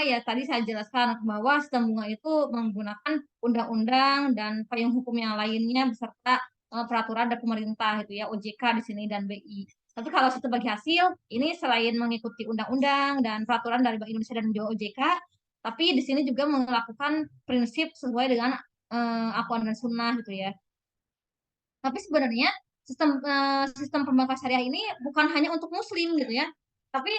ya tadi saya jelaskan bahwa sistem bunga itu menggunakan undang-undang dan payung hukum yang lainnya beserta peraturan dari pemerintah itu ya OJK di sini dan BI. Tapi kalau sistem bagi hasil ini selain mengikuti undang-undang dan peraturan dari Bank Indonesia dan juga OJK, tapi di sini juga melakukan prinsip sesuai dengan Al-Quran dan Sunnah gitu ya. Tapi sebenarnya sistem perbankan syariah ini bukan hanya untuk Muslim gitu ya, tapi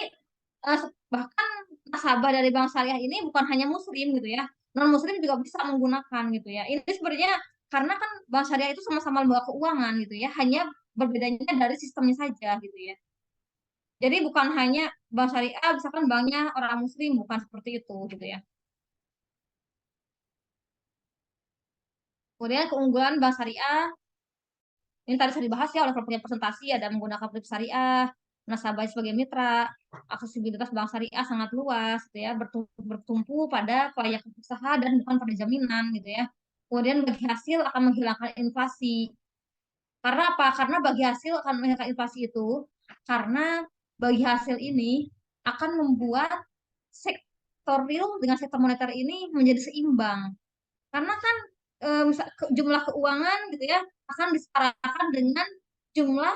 bahkan nasabah dari bank syariah ini bukan hanya muslim gitu ya, non muslim juga bisa menggunakan gitu ya. Ini sebenarnya karena kan bank syariah itu sama-sama lembaga keuangan gitu ya, hanya berbedanya dari sistemnya saja gitu ya. Jadi bukan hanya bank syariah, misalkan banknya orang muslim, bukan seperti itu gitu ya. Kemudian keunggulan bank syariah, ini tadi sudah dibahas ya oleh kelompok presentasi, ada menggunakan prinsip syariah, nasabah sebagai mitra, aksesibilitas bank syariah sangat luas gitu ya, bertumpu pada kelayakan usaha dan bukan pada jaminan gitu ya. Kemudian bagi hasil akan menghilangkan inflasi. Karena apa? Karena bagi hasil akan menghilangkan inflasi itu karena bagi hasil ini akan membuat sektor real dengan sektor moneter ini menjadi seimbang. Karena kan jumlah keuangan gitu ya akan disetarakan dengan jumlah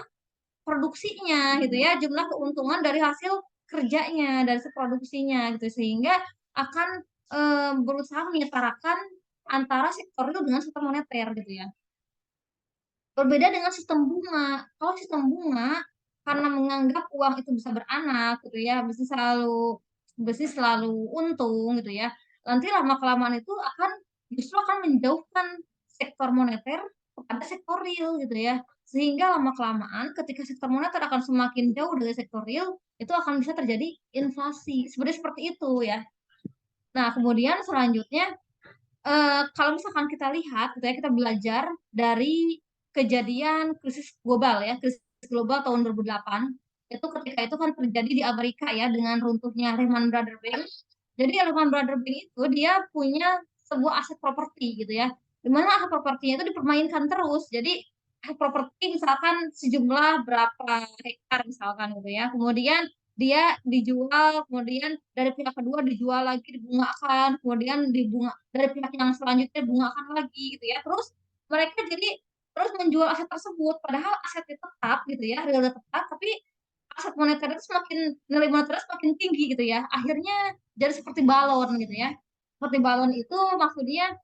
produksinya gitu ya, jumlah keuntungan dari hasil kerjanya, dari produksinya gitu, sehingga akan berusaha menyetarakan antara sektor real dengan sektor moneter gitu ya. Berbeda dengan sistem bunga. Kalau sistem bunga karena menganggap uang itu bisa beranak gitu ya, bisnis selalu untung gitu ya. Nanti lama kelamaan itu justru akan menjauhkan sektor moneter kepada sektor real gitu ya. Sehingga lama kelamaan ketika sektor moneter akan semakin jauh dari sektor real, itu akan bisa terjadi inflasi. Sebenarnya seperti itu ya. Nah, kemudian selanjutnya kalau misalkan kita lihat, gitu ya, kita belajar dari kejadian krisis global ya, krisis global tahun 2008, itu ketika itu kan terjadi di Amerika ya dengan runtuhnya Lehman Brothers Bank. Jadi Lehman Brothers Bank itu dia punya sebuah aset properti gitu ya, di mana aset propertinya itu dipermainkan terus. Jadi aset properti misalkan sejumlah berapa hektar misalkan gitu ya, kemudian dia dijual, kemudian dari pihak kedua dijual lagi, dibungakan, kemudian dari pihak yang selanjutnya dibungakan lagi gitu ya. Terus mereka jadi terus menjual aset tersebut, padahal asetnya tetap gitu ya, realnya tetap, tapi aset moneter itu nilai moneternya semakin tinggi gitu ya. Akhirnya jadi seperti balon gitu ya. Seperti balon itu maksudnya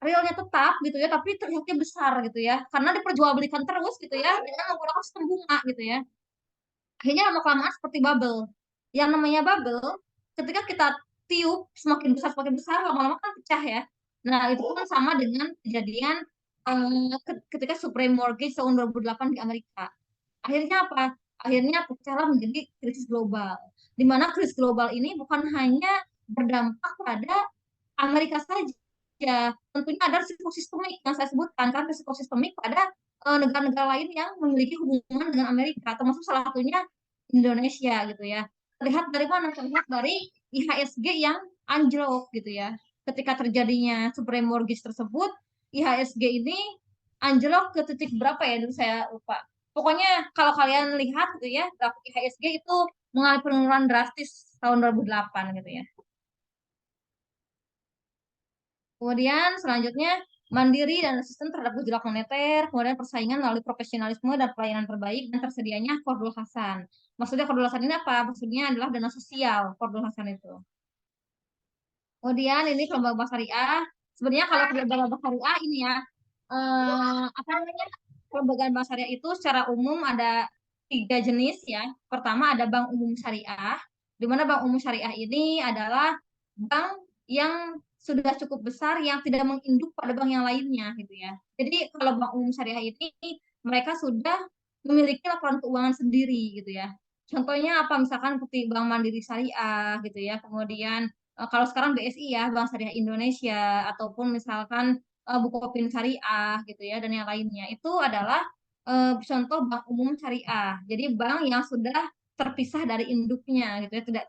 realnya tetap gitu ya, tapi terlihatnya besar gitu ya, karena diperjualbelikan terus gitu ya dengan menggunakan sistem bunga gitu ya. Akhirnya lama-kelamaan seperti bubble. Yang namanya bubble, ketika kita tiup semakin besar, lama-lama kan pecah ya. Nah, itu kan sama dengan kejadian ketika subprime mortgage tahun 2008 di Amerika. Akhirnya apa? Akhirnya pecahlah menjadi krisis global. Di mana krisis global ini bukan hanya berdampak pada Amerika saja, tentunya ada risiko sistemik yang saya sebutkan kan, risiko sistemik pada negara-negara lain yang memiliki hubungan dengan Amerika, termasuk salah satunya Indonesia gitu ya. Terlihat dari mana? Terlihat dari IHSG yang anjlok gitu ya. Ketika terjadinya subprime mortgage tersebut, IHSG ini anjlok ke titik berapa ya? Dulu saya lupa. Pokoknya kalau kalian lihat gitu ya, grafik IHSG itu mengalami penurunan drastis tahun 2008 gitu ya. Kemudian selanjutnya mandiri dan resisten terhadap gejolak moneter, kemudian persaingan melalui profesionalisme dan pelayanan terbaik, dan tersedianya Qardul Hasan. Maksudnya Qardul Hasan ini apa? Maksudnya adalah dana sosial Qardul Hasan itu. Kemudian ini kelompok bank syariah. Sebenarnya kalau kelompok bank syariah ini ya, apa namanya? Kelembagaan bank syariah itu secara umum ada 3 jenis ya. Pertama ada bank umum syariah, di mana bank umum syariah ini adalah bank yang sudah cukup besar yang tidak menginduk pada bank yang lainnya gitu ya. Jadi kalau bank umum syariah ini mereka sudah memiliki laporan keuangan sendiri gitu ya. Contohnya apa? Misalkan seperti Bank Mandiri Syariah gitu ya. Kemudian kalau sekarang BSI ya, Bank Syariah Indonesia, ataupun misalkan Bukopin Syariah gitu ya, dan yang lainnya. Itu adalah contoh bank umum syariah. Jadi bank yang sudah terpisah dari induknya gitu ya, tidak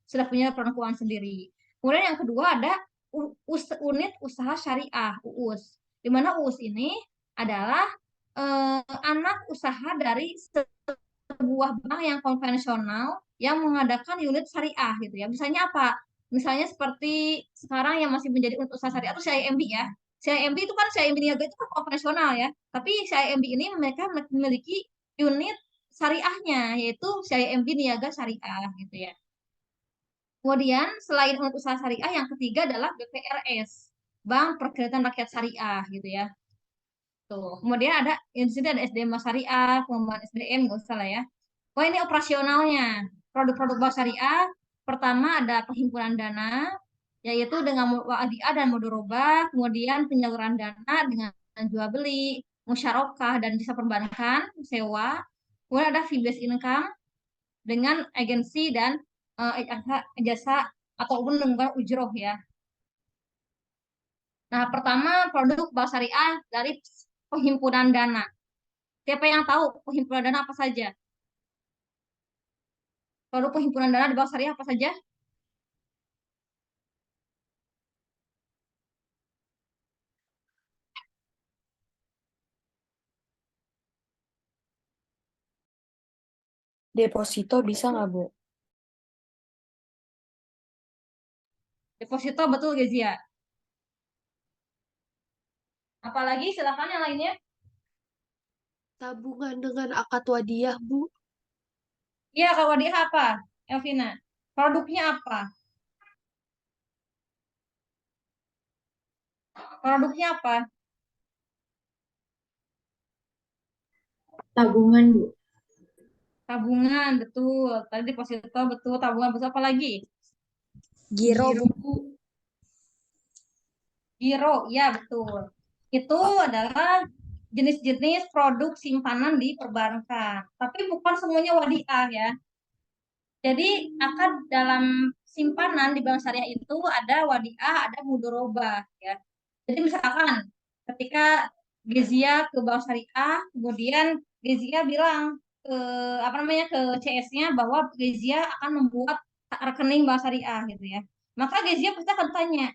sudah punya laporan keuangan sendiri. Kemudian yang kedua ada unit usaha syariah (UUS), di mana UUS ini adalah anak usaha dari sebuah bank yang konvensional yang mengadakan unit syariah gitu ya. Misalnya apa? Misalnya seperti sekarang yang masih menjadi unit usaha syariah itu CIMB ya. CIMB itu kan CIMB Niaga itu kan konvensional ya. Tapi CIMB ini mereka memiliki unit syariahnya yaitu CIMB Niaga Syariah gitu ya. Kemudian selain unit usaha syariah yang ketiga adalah BPRS, Bank Perkreditan Rakyat Syariah gitu ya. Tuh. Kemudian di sini ada SDM Syariah, pengembangan SDM nggak usah lah ya. Oh ini operasionalnya. Produk-produk bank syariah Pertama ada perhimpunan dana, yaitu dengan wadiah dan mudharabah, kemudian penyaluran dana dengan jual beli, musyarakah dan jasa perbankan, sewa, kemudian ada fee based income dengan agensi dan jasa ataupun dengan ujroh ya. Nah, pertama produk bank syariah dari perhimpunan dana. Siapa yang tahu perhimpunan dana apa saja? Produk perhimpunan dana di bank syariah apa saja? Deposito bisa nggak, Bu? Deposito betul Gezia. Apalagi silakan yang lainnya. Tabungan dengan akad wadiah, Bu. Iya, kalau dia apa? Elvina. Produknya apa? Produknya apa? Tabungan, Bu. Tabungan, betul. Tadi deposito, betul. Tabungan, betul. Apa lagi? Giro, Bu. Giro, ya betul. Itu adalah jenis-jenis produk simpanan di perbankan. Tapi bukan semuanya wadiah ya. Jadi akan dalam simpanan di bank syariah itu ada wadiah, ada mudharabah ya. Jadi misalkan ketika Gezia ke bank syariah, kemudian Gezia bilang ke apa namanya ke CS-nya bahwa Gezia akan membuat rekening bank syariah gitu ya. Maka Gezia pasti akan tanya,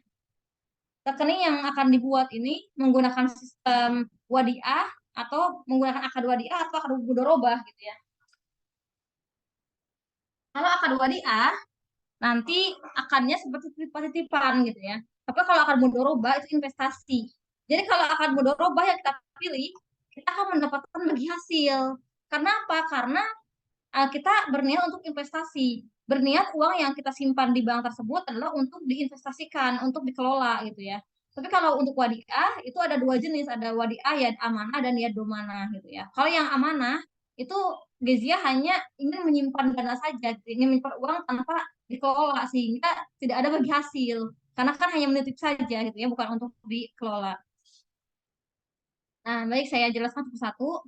rekening yang akan dibuat ini menggunakan sistem wadiah atau menggunakan akad wadiah atau akad mudharabah gitu ya. Kalau akad wadiah nanti akannya seperti titipan gitu ya. Tapi kalau akan mudharabah itu investasi. Jadi kalau akan mudharabah yang kita pilih, kita akan mendapatkan bagi hasil. Karena apa? Karena kita berniat untuk investasi. Berniat uang yang kita simpan di bank tersebut adalah untuk diinvestasikan, untuk dikelola gitu ya. Tapi kalau untuk wadiah itu ada dua jenis, ada wadiah yad amanah dan yad domanah gitu ya. Kalau yang amanah itu Gezia hanya ingin menyimpan dana saja, ingin menyimpan uang tanpa dikelola sehingga tidak ada bagi hasil. Karena kan hanya menitip saja gitu ya, bukan untuk dikelola. Nah, baik saya jelaskan satu-satu.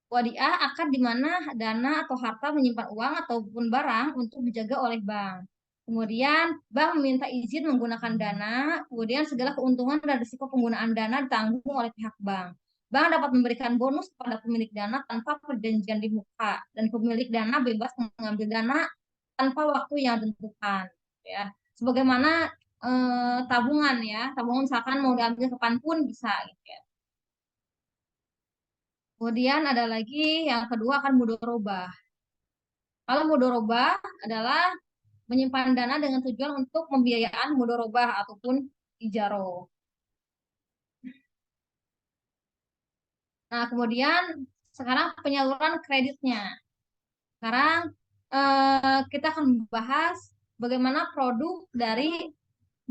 Wadiah akad di mana dana atau harta menyimpan uang ataupun barang untuk dijaga oleh bank. Kemudian bank meminta izin menggunakan dana, kemudian segala keuntungan dan risiko penggunaan dana ditanggung oleh pihak bank. Bank dapat memberikan bonus kepada pemilik dana tanpa perjanjian di muka dan pemilik dana bebas mengambil dana tanpa waktu yang ditentukan. Ya, sebagaimana tabungan ya, tabungan misalkan mau diambil kapanpun bisa. Gitu ya. Kemudian ada lagi yang kedua akan mudharabah. Kalau mudharabah adalah menyimpan dana dengan tujuan untuk pembiayaan mudharabah ataupun ijaroh. Nah, kemudian sekarang penyaluran kreditnya. Sekarang kita akan membahas bagaimana produk dari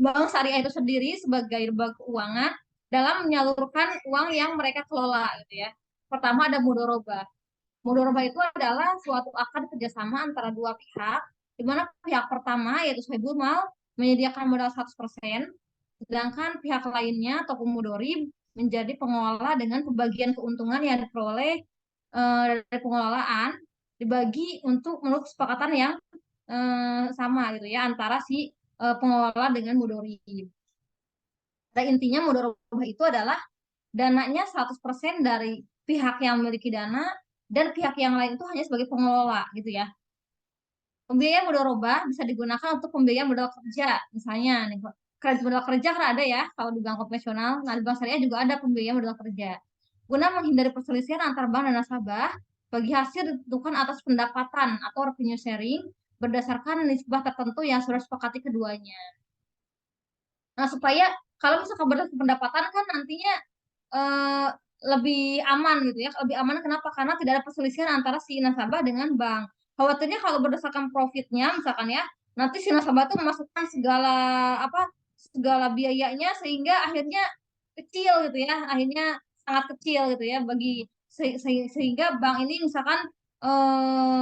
bank syariah itu sendiri sebagai lembaga keuangan dalam menyalurkan uang yang mereka kelola gitu ya. Pertama ada mudharabah. Mudharabah itu adalah suatu akad kerjasama antara dua pihak, di mana pihak pertama yaitu sahibul mal menyediakan modal 100%, sedangkan pihak lainnya atau pemudorib menjadi pengelola dengan pembagian keuntungan yang diperoleh dari pengelolaan dibagi untuk menurut kesepakatan yang sama gitu ya antara si pengelola dengan mudorib. Pada intinya mudharabah itu adalah dananya 100% dari pihak yang memiliki dana dan pihak yang lain itu hanya sebagai pengelola gitu ya. Pembiayaan mudharabah bisa digunakan untuk pembiayaan modal kerja. Misalnya nih, kredit modal kerja kan ada ya kalau di bank konvensional. Nah, di bank syariah juga ada pembiayaan modal kerja. Guna menghindari perselisihan antar bank dan nasabah, bagi hasil ditentukan atas pendapatan atau revenue sharing berdasarkan nisbah tertentu yang sudah disepakati keduanya. Nah, supaya kalau misalkan berdasarkan pendapatan kan nantinya eh, lebih aman gitu ya. Lebih aman kenapa? Karena tidak ada perselisihan antara si nasabah dengan bank. Khawatirnya kalau berdasarkan profitnya misalkan ya, nanti si nasabah itu memasukkan segala apa segala biayanya sehingga akhirnya kecil gitu ya. Akhirnya sangat kecil gitu ya bagi sehingga bank ini misalkan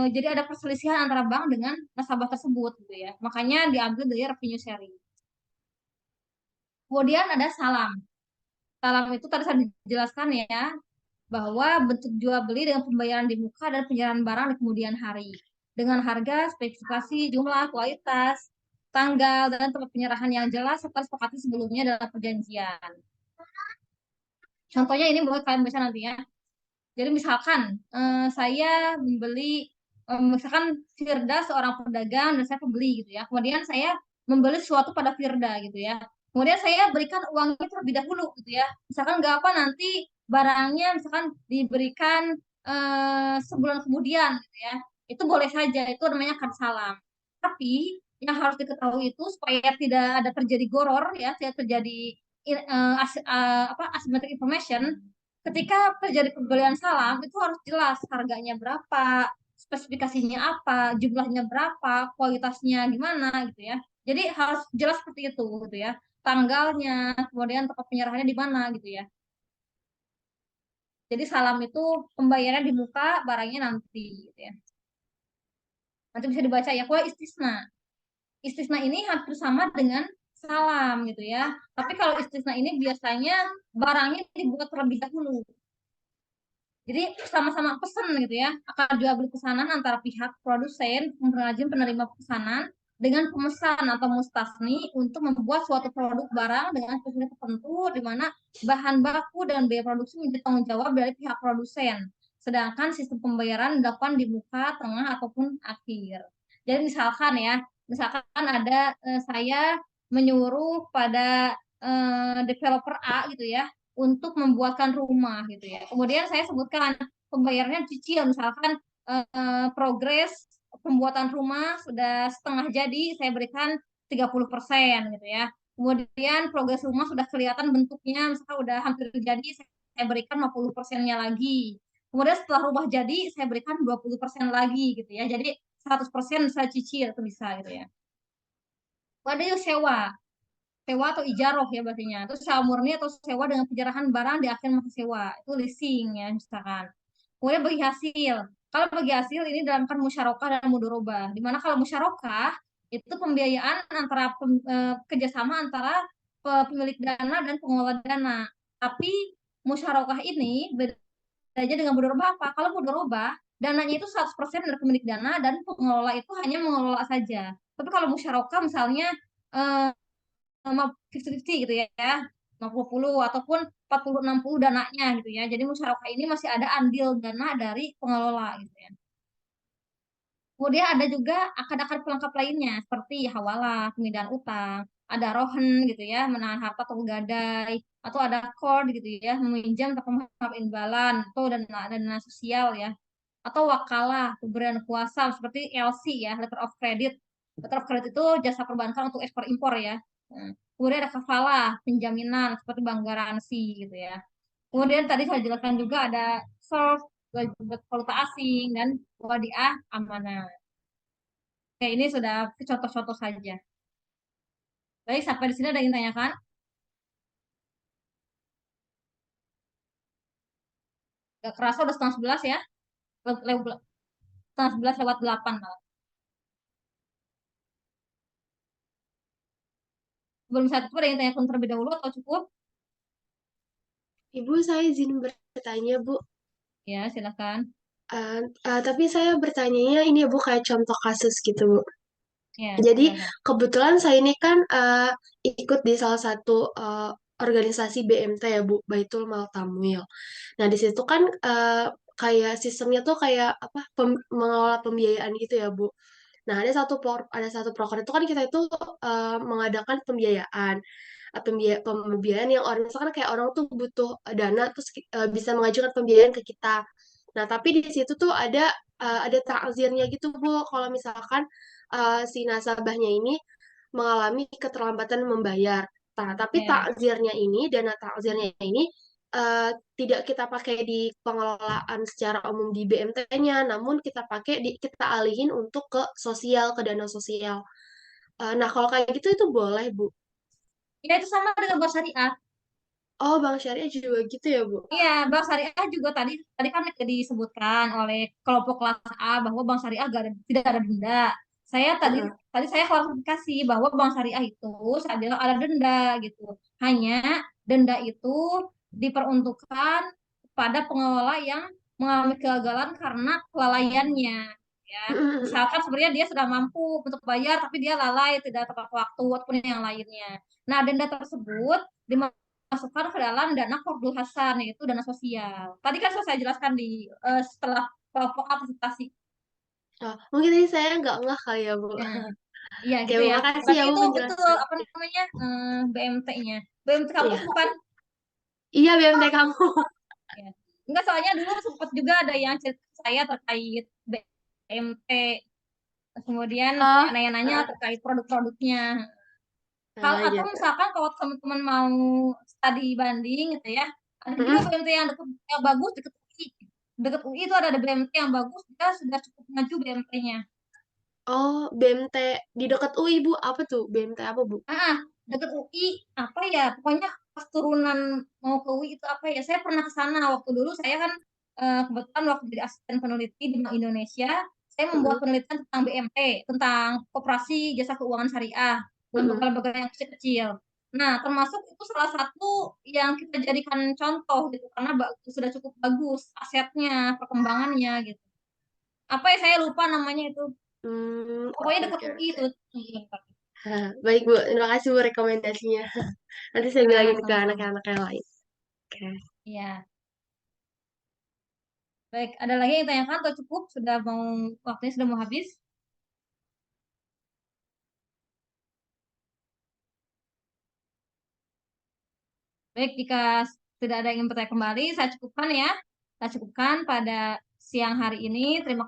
jadi ada perselisihan antara bank dengan nasabah tersebut gitu ya. Makanya diambil dari revenue sharing. Kemudian ada salam. Salam itu tadi saya dijelaskan ya, bahwa bentuk jual beli dengan pembayaran di muka dan penyerahan barang di kemudian hari. Dengan harga, spesifikasi, jumlah, kualitas, tanggal, dan tempat penyerahan yang jelas serta sepakati sebelumnya dalam perjanjian. Contohnya ini boleh kalian baca nanti ya. Jadi misalkan saya membeli, misalkan Firda seorang pedagang dan saya pembeli gitu ya. Kemudian saya membeli sesuatu pada Firda gitu ya. Kemudian saya berikan uangnya terlebih dahulu gitu ya. Misalkan nggak apa nanti barangnya misalkan diberikan sebulan kemudian gitu ya. Itu boleh saja, itu namanya kad salam. Tapi yang harus diketahui itu supaya tidak ada terjadi goror ya, tidak terjadi asymmetric information. Ketika terjadi pembelian salam itu harus jelas harganya berapa, spesifikasinya apa, jumlahnya berapa, kualitasnya gimana gitu ya. Jadi harus jelas seperti itu gitu ya. Tanggalnya, kemudian tempat penyerahannya di mana gitu ya. Jadi salam itu pembayarannya di muka, barangnya nanti gitu ya. Nanti bisa dibaca ya. Kalau istisna. Istisna ini hampir sama dengan salam gitu ya. Tapi kalau istisna ini biasanya barangnya dibuat terlebih dahulu. Jadi sama-sama pesan gitu ya, akan jual beli pesanan antara pihak produsen, pengrajin, penerima pesanan dengan pemesan atau mustasni untuk membuat suatu produk barang dengan spesifikasi tertentu di mana bahan baku dan biaya produksi menjadi tanggung jawab dari pihak produsen. Sedangkan sistem pembayaran dilakukan di muka, tengah ataupun akhir. Jadi misalkan ya, misalkan ada saya menyuruh pada developer A gitu ya untuk membuatkan rumah gitu ya. Kemudian saya sebutkan pembayarannya cicil, misalkan progres pembuatan rumah sudah setengah jadi, saya berikan 30% gitu ya. Kemudian progres rumah sudah kelihatan bentuknya, misalkan udah hampir jadi, saya berikan 50%-nya lagi. Kemudian setelah rumah jadi, saya berikan 20% lagi gitu ya. Jadi 100% bisa cicil, itu bisa gitu ya. Ada yuk sewa atau ijaroh ya bahasanya. Terus sewa murni atau sewa dengan penyerahan barang di akhir masa sewa. Itu leasing ya misalkan. Kemudian bagi hasil. Kalau bagi hasil ini dalam kan musyarakah dan mudorobah. Dimana kalau musyarakah itu pembiayaan antara kerjasama antara pemilik dana dan pengelola dana. Tapi musyarakah ini bedanya dengan mudorobah apa? Kalau mudorobah dananya itu 100% dari pemilik dana dan pengelola itu hanya mengelola saja. Tapi kalau musyarakah misalnya eh, sama 50-50 gitu ya, 50-50 ataupun 40-60 dananya gitu ya. Jadi musyarakah ini masih ada andil dana dari pengelola gitu ya. Kemudian ada juga akad-akad pelengkap lainnya seperti hawalah, pemindahan utang, ada rohen gitu ya, menahan harta atau gadai, atau ada kord gitu ya, meminjam atau mengharap imbalan, atau dana sosial ya, atau wakalah, pemberian kuasa seperti LC ya, letter of credit. Letter of credit itu jasa perbankan untuk ekspor impor ya. Nah, kemudian ada kafalah, penjaminan seperti bank garansi gitu ya. Kemudian tadi saya jelaskan juga ada source, valuta asing, dan wadiah amanah. Oke, ini sudah contoh-contoh saja. Baik, sampai di sini ada yang tanyakan? Gak kerasa udah setengah 11 ya? Setengah 11 lewat 8 malah. Belum satu ada yang tanyakan terlebih dahulu atau cukup? Ibu, saya izin bertanya, Bu. Ya, silakan. Tapi saya bertanyanya ini ya, Bu, kayak contoh kasus gitu, Bu. Ya, Jadi, silakan. kebetulan saya ini kan ikut di salah satu organisasi BMT ya, Bu, Baitul Mal Tamwil. Nah, di situ kan kayak sistemnya tuh kayak apa mengelola pembiayaan gitu ya, Bu. Nah, ada satu proker itu kan kita itu mengadakan pembiayaan. Pembiayaan yang orang misalkan kayak orang tuh butuh dana terus bisa mengajukan pembiayaan ke kita. Nah, tapi di situ tuh ada takzirnya gitu, Bu. Kalau misalkan si nasabahnya ini mengalami keterlambatan membayar. Nah, tapi Ya. dana takzirnya ini eh, tidak kita pakai di pengelolaan secara umum di BMT-nya, namun kita alihin untuk ke sosial, ke dana sosial. Nah, kalau kayak gitu itu boleh, Bu. Ya, itu sama dengan bank syariah. Oh, Bank Syariah juga gitu ya, Bu? Iya, bank syariah juga tadi tadi kan disebutkan oleh kelompok kelas A bahwa bank syariah tidak ada denda. Saya tadi Heeh. tadi saya klarifikasi bahwa bank syariah itu saya bilang ada denda gitu. Hanya denda itu diperuntukkan pada pengelola yang mengalami kegagalan karena kelalaiannya. Ya, misalkan sebenarnya dia sudah mampu untuk bayar tapi dia lalai, tidak tepat waktu ataupun yang lainnya. Nah, denda tersebut masukkan ke dalam dana Qardul Hasan, yaitu dana sosial. Tadi kan sudah saya jelaskan setelah kelompok A presentasi. Oh, mungkin tadi saya nggak ngeh kali ya, Bu. Nah, iya Oke, gitu Bu, ya. makasih Berarti ya, Bu, itu betul penjelasan. apa namanya BMT-nya. BMT kampus Iya, bukan? iya BMT kamu. Ya. Enggak, soalnya dulu sempat juga ada yang cerita ke saya terkait BMT. Kemudian Oh, nanya-nanya terkait produk-produknya. Kalau oh atau gitu. misalkan kalau teman-teman mau studi banding gitu ya, ada juga Mm-mm. BMT yang dekat yang bagus deket UI. Deket UI itu ada BMT yang bagus, dia sudah cukup maju BMT-nya. Oh, BMT di dekat UI, Bu. Apa tuh? BMT apa, Bu? Deket UI apa ya? Pokoknya pas turunan mau ke UI itu apa ya? Saya pernah ke sana waktu dulu saya kan kebetulan waktu jadi asisten peneliti di Bank Indonesia, saya membuat Mm-mm. penelitian tentang BMT, tentang koperasi jasa keuangan syariah, Mm-mm. lembaga-lembaga yang kecil-kecil. Nah, termasuk itu salah satu yang kita jadikan contoh gitu karena sudah cukup bagus asetnya, perkembangannya gitu. Apa ya saya lupa namanya itu. Pokoknya Oke, dekat oke, UI oke. itu. Baik, Bu. Terima kasih, Bu, rekomendasinya. Nanti saya Nah, bilangin ke sama-sama. anak-anak yang lain. Oke. Iya. Baik, ada lagi yang ditanyakan atau cukup? Waktunya sudah mau habis. Baik, jika tidak ada yang ingin bertanya kembali, saya cukupkan ya. Saya cukupkan pada siang hari ini. Terima